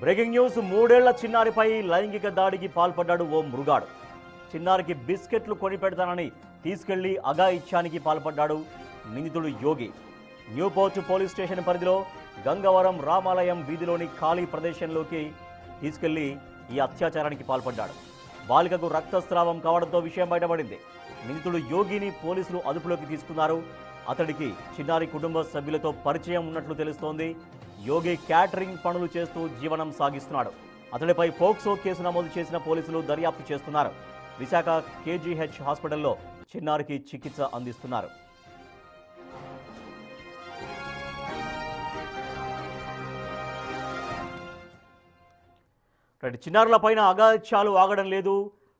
Breaking news, 3 ఏళ్ల చిన్నారిపై లైంగిక దాడికి పాల్పడ్డాడు ఓ మృగాడు. చిన్నారికి బిస్కెట్లు కొని పెడతానని తీసుకెళ్లి అఘాయిత్యానికి పాల్పడ్డాడు నిందితుడు యోగి. న్యూపోర్ట్ పోలీస్ స్టేషన్ పరిధిలో గంగవరం రామాలయం వీధిలోని ఖాళీ ప్రదేశంలోకి తీసుకెళ్లి ఈ అత్యాచారానికి పాల్పడ్డాడు. బాలికకు రక్తస్రావం కావడంతో విషయం బయటపడింది. నిందితుడు యోగిని పోలీసులు అదుపులోకి తీసుకున్నారు. అతడికి చిన్నారి కుటుంబ సభ్యులతో పరిచయం ఉన్నట్లు తెలుస్తోంది. యోగి క్యాటరింగ్ పనులు చేస్తూ జీవనం సాగిస్తున్నాడు. అతడిపై పోక్సో కేసు నమోదు చేసిన పోలీసులు దర్యాప్తు చేస్తున్నారు. విశాఖ కేజీహెచ్ హాస్పిటల్లో చిన్నారికి చికిత్స అందిస్తున్నారు. చిన్నారులపైన అఘాయిత్యాలు ఆగడం లేదు.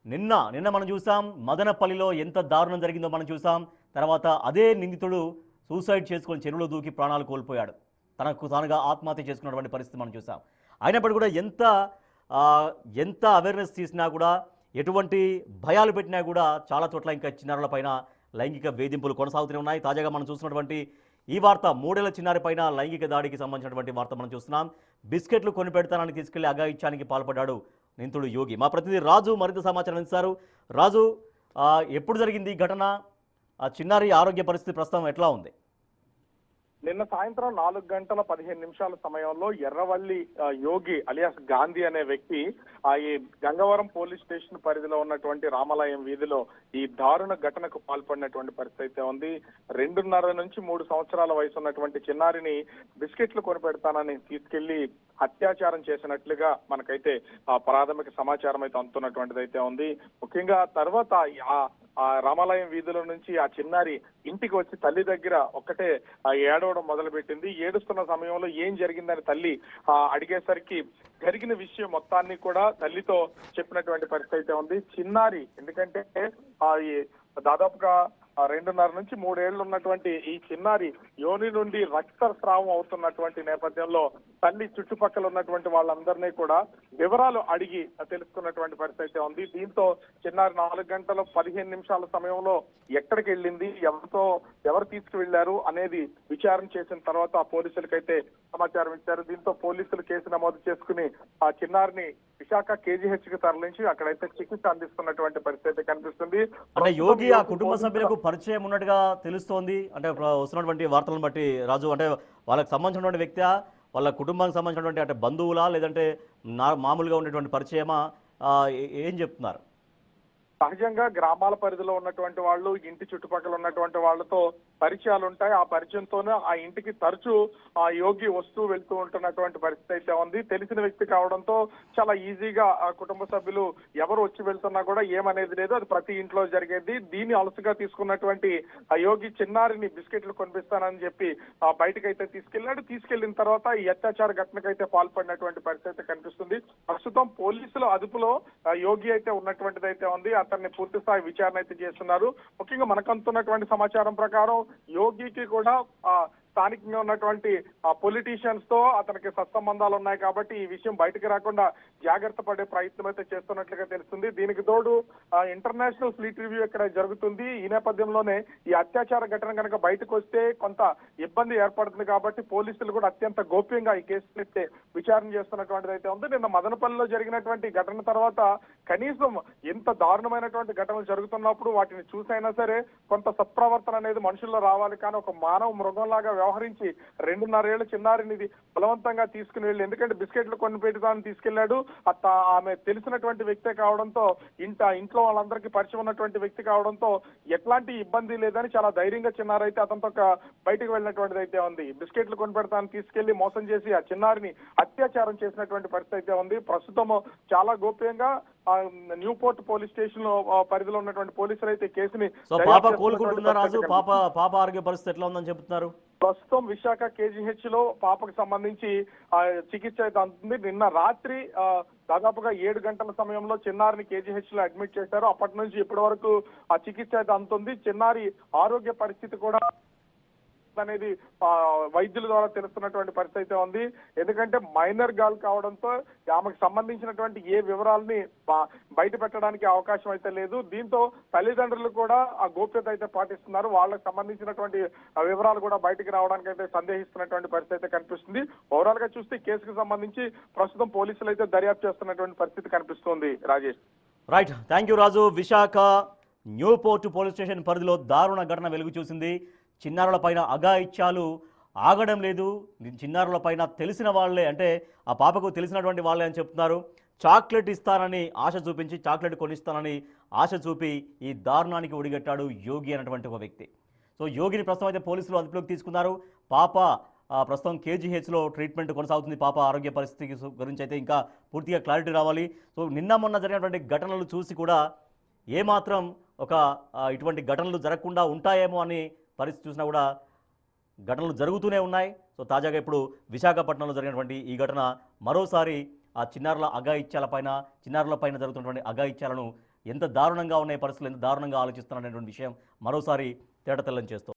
నిన్న మనం చూసాం, మదనపల్లిలో ఎంత దారుణం జరిగిందో మనం చూసాం. తర్వాత అదే నిందితుడు సూసైడ్ చేసుకొని చెరువులో దూకి ప్రాణాలు కోల్పోయాడు. తనకు తానుగా ఆత్మహత్య చేసుకున్నటువంటి పరిస్థితి మనం చూసాం. అయినప్పటికీ కూడా ఎంత అవేర్నెస్ తీసినా కూడా, ఎటువంటి భయాలు పెట్టినా కూడా చాలా చోట్ల ఇంకా చిన్నారులపైన లైంగిక వేధింపులు కొనసాగుతూనే ఉన్నాయి. తాజాగా మనం చూస్తున్నటువంటి ఈ వార్త, 3 ఏళ్ల చిన్నారి పైన లైంగిక దాడికి సంబంధించినటువంటి వార్త మనం చూస్తున్నాం. బిస్కెట్లు కొనిపెడతానని తీసుకెళ్లి అఘాయిత్యానికి పాల్పడ్డాడు నిందితుడు యోగి. మా ప్రతినిధి రాజు మరింత సమాచారం అందిస్తారు. రాజు, ఎప్పుడు జరిగింది ఈ ఘటన? ఆ చిన్నారి ఆరోగ్య పరిస్థితి ప్రస్తుతం ఎట్లా ఉంది? నిన్న సాయంత్రం 4:15 సమయంలో ఎర్రవల్లి యోగి అలియాస్ గాంధీ అనే వ్యక్తి ఈ గంగవరం పోలీస్ స్టేషన్ పరిధిలో ఉన్నటువంటి రామాలయం వీధిలో ఈ దారుణ ఘటనకు పాల్పడినటువంటి పరిస్థితి అయితే ఉంది. 2.5 నుంచి 3 సంవత్సరాల వయసు ఉన్నటువంటి చిన్నారిని బిస్కెట్లు కొనిపెడతానని తీసుకెళ్లి అత్యాచారం చేసినట్లుగా మనకైతే ప్రాథమిక సమాచారం అయితే అందుతున్నటువంటిది అయితే ఉంది. ముఖ్యంగా తర్వాత ఆ రామాలయం వీధిలో నుంచి ఆ చిన్నారి ఇంటికి వచ్చి తల్లి దగ్గర ఒక్కటే ఏడవడం మొదలుపెట్టింది. ఏడుస్తున్న సమయంలో ఏం జరిగిందని తల్లి అడిగేసరికి జరిగిన విషయం మొత్తాన్ని కూడా తల్లితో చెప్పినటువంటి పరిస్థితి అయితే ఉంది. చిన్నారి ఎందుకంటే దాదాపుగా 2.5 నుంచి 3 ఏళ్లు ఉన్నటువంటి ఈ చిన్నారి యోని నుండి రక్తస్రావం అవుతున్నటువంటి నేపథ్యంలో తల్లి చుట్టుపక్కల ఉన్నటువంటి వాళ్ళందరినీ కూడా వివరాలు అడిగి తెలుసుకున్నటువంటి పరిస్థితి ఉంది. దీంతో చిన్నారి 4:15 సమయంలో ఎక్కడికి వెళ్ళింది, ఎవరు తీసుకువెళ్లారు అనేది విచారణ చేసిన తర్వాత పోలీసులకైతే సమాచారం ఇచ్చారు. దీంతో పోలీసులు కేసు నమోదు చేసుకుని ఆ చిన్నారిని విశాఖ కేజీహెచ్ కి తరలించి అక్కడైతే చికిత్స అందిస్తున్నటువంటి పరిస్థితి కనిపిస్తుంది. అంటే యోగి ఆ కుటుంబ సభ్యులకు పరిచయం ఉన్నట్టుగా తెలుస్తోంది. అంటే వస్తున్నటువంటి వార్తలను బట్టి రాజు, అంటే వాళ్ళకి సంబంధించినటువంటి వ్యక్తి, వాళ్ళ కుటుంబానికి సంబంధించినటువంటి అంటే బంధువులా, లేదంటే మామూలుగా ఉండేటువంటి పరిచయమా, ఏం చెప్తున్నారు? సహజంగా గ్రామాల పరిధిలో ఉన్నటువంటి వాళ్ళు ఇంటి చుట్టుపక్కల ఉన్నటువంటి వాళ్ళతో పరిచయాలు ఉంటాయి. ఆ పరిచయంతోనే ఆ ఇంటికి తరచూ ఆ యోగి వస్తూ వెళ్తూ ఉంటున్నటువంటి పరిస్థితి అయితే ఉంది. తెలిసిన వ్యక్తి కావడంతో చాలా ఈజీగా ఆ కుటుంబ సభ్యులు ఎవరు వచ్చి వెళ్తున్నా కూడా ఏమనేది లేదు, అది ప్రతి ఇంట్లో జరిగేది. దీన్ని అలసుగా తీసుకున్నటువంటి ఆ యోగి చిన్నారిని బిస్కెట్లు కొనిపిస్తానని చెప్పి బయటకైతే తీసుకెళ్లిన తర్వాత ఈ అత్యాచార ఘటనకైతే పాల్పడినటువంటి పరిస్థితి కనిపిస్తుంది. ప్రస్తుతం పోలీసుల అదుపులో యోగి అయితే ఉన్నటువంటిది అయితే ఉంది. అతన్ని పూర్తి స్థాయి విచారణ అయితే చేస్తున్నారు. ముఖ్యంగా మనకంతున్నటువంటి సమాచారం ప్రకారం యోగికి కూడా స్థానికంగా ఉన్నటువంటి పొలిటీషియన్స్ తో అతనికి సత్సంబంధాలు ఉన్నాయి కాబట్టి ఈ విషయం బయటకు రాకుండా జాగ్రత్త పడే ప్రయత్నం అయితే చేస్తున్నట్లుగా తెలుస్తుంది. దీనికి తోడు ఇంటర్నేషనల్ ఫ్లీట్ రివ్యూ ఇక్కడ జరుగుతుంది. ఈ నేపథ్యంలోనే ఈ అత్యాచార ఘటన కనుక బయటకు వస్తే కొంత ఇబ్బంది ఏర్పడుతుంది కాబట్టి పోలీసులు కూడా అత్యంత గోప్యంగా ఈ కేసును అయితే విచారణ చేస్తున్నటువంటిది అయితే ఉంది. నిన్న మదనపల్లిలో జరిగినటువంటి ఘటన తర్వాత కనీసం ఎంత దారుణమైనటువంటి ఘటనలు జరుగుతున్నప్పుడు వాటిని చూసైనా సరే కొంత సత్ప్రవర్తన అనేది మనుషుల్లో రావాలి. కానీ ఒక మానవ మృగంలాగా వ్యవహరించి 2.5 ఏళ్ల చిన్నారిని బలవంతంగా తీసుకుని వెళ్ళి, ఎందుకంటే బిస్కెట్లు కొనిపెట్టుదాన్ని తీసుకెళ్లాడు. ఆమె తెలిసినటువంటి వ్యక్తే కావడంతో ఇంట్లో వాళ్ళందరికీ పరిచయం ఉన్నటువంటి వ్యక్తి కావడంతో ఎట్లాంటి ఇబ్బంది లేదని చాలా ధైర్యంగా చిన్నారి అయితే అతనితో బయటకు వెళ్ళినటువంటిది అయితే ఉంది. బిస్కెట్లు కొనిపెడతాన్ని తీసుకెళ్లి మోసం చేసి ఆ చిన్నారిని అత్యాచారం చేసినటువంటి పరిస్థితి అయితే ఉంది. ప్రస్తుతం చాలా గోప్యంగా న్యూపోర్ట్ పోలీస్ స్టేషన్ పరిధిలో ఉన్నటువంటి పోలీసులు అయితే కేసుని పాప ఆరోగ్య పరిస్థితి ఎట్లా ఉందని చెప్తున్నారు. ప్రస్తుతం విశాఖ కేజీహెచ్ లో పాపకు సంబంధించి చికిత్స అయితే అందుతుంది. నిన్న రాత్రి దాదాపుగా 7 గంటల సమయంలో చిన్నారిని కేజీహెచ్ లో అడ్మిట్ చేశారు. అప్పటి నుంచి ఇప్పటి వరకు ఆ చికిత్స అయితే అందుతుంది. చిన్నారి ఆరోగ్య పరిస్థితి కూడా అనేది వైద్యుల ద్వారా తెలుస్తున్నటువంటి పరిస్థితి అయితే ఉంది. ఎందుకంటే మైనర్ గర్ల్ కావడంతో ఆమెకు సంబంధించినటువంటి ఏ వివరాలని బయట పెట్టడానికి అవకాశం అయితే లేదు. దీంతో తల్లిదండ్రులు కూడా ఆ గోప్యత అయితే పాటిస్తున్నారు. వాళ్ళకి సంబంధించినటువంటి వివరాలు కూడా బయటకు రావడానికి అయితే సందేహిస్తున్నటువంటి పరిస్థితి అయితే కనిపిస్తుంది. ఓవరాల్ గా చూస్తే కేసుకు సంబంధించి ప్రస్తుతం పోలీసులు అయితే దర్యాప్తు చేస్తున్నటువంటి పరిస్థితి కనిపిస్తుంది. Rajesh. Right, thank you Raju. Visakha Newport police station పరిధిలో దారుణ ఘటన వెలుగు చూసింది. చిన్నారుల పైన అఘాయిత్యాలు ఆగడం లేదు. చిన్నారుల పైన తెలిసిన వాళ్ళే, అంటే ఆ పాపకు తెలిసినటువంటి వాళ్ళే అని చెప్తున్నారు. చాక్లెట్ ఇస్తానని ఆశ చూపించి, చాక్లెట్ కొనిస్తానని ఆశ చూపి ఈ దారుణానికి ఒడిగట్టాడు యోగి అనేటువంటి ఒక వ్యక్తి. సో యోగిని ప్రస్తుతం అయితే పోలీసులు అదుపులోకి తీసుకున్నారు. పాప ప్రస్తుతం కేజీహెచ్లో ట్రీట్మెంట్ కొనసాగుతుంది. పాప ఆరోగ్య పరిస్థితి గురించి అయితే ఇంకా పూర్తిగా క్లారిటీ రావాలి. సో నిన్న మొన్న జరిగినటువంటి ఘటనలు చూసి కూడా ఏమాత్రం ఇటువంటి ఘటనలు జరగకుండా ఉంటాయేమో అని పరిస్థితి చూసినా కూడా ఘటనలు జరుగుతూనే ఉన్నాయి. సో తాజాగా ఇప్పుడు విశాఖపట్నంలో జరిగినటువంటి ఈ ఘటన మరోసారి ఆ చిన్నారుల పైన జరుగుతున్నటువంటి అఘాయిత్యాలను ఎంత దారుణంగా ఉన్నాయి పరిస్థితులు, ఎంత దారుణంగా ఆలోచిస్తున్నటువంటి విషయం మరోసారి తేటతెల్లం చేస్తుంది.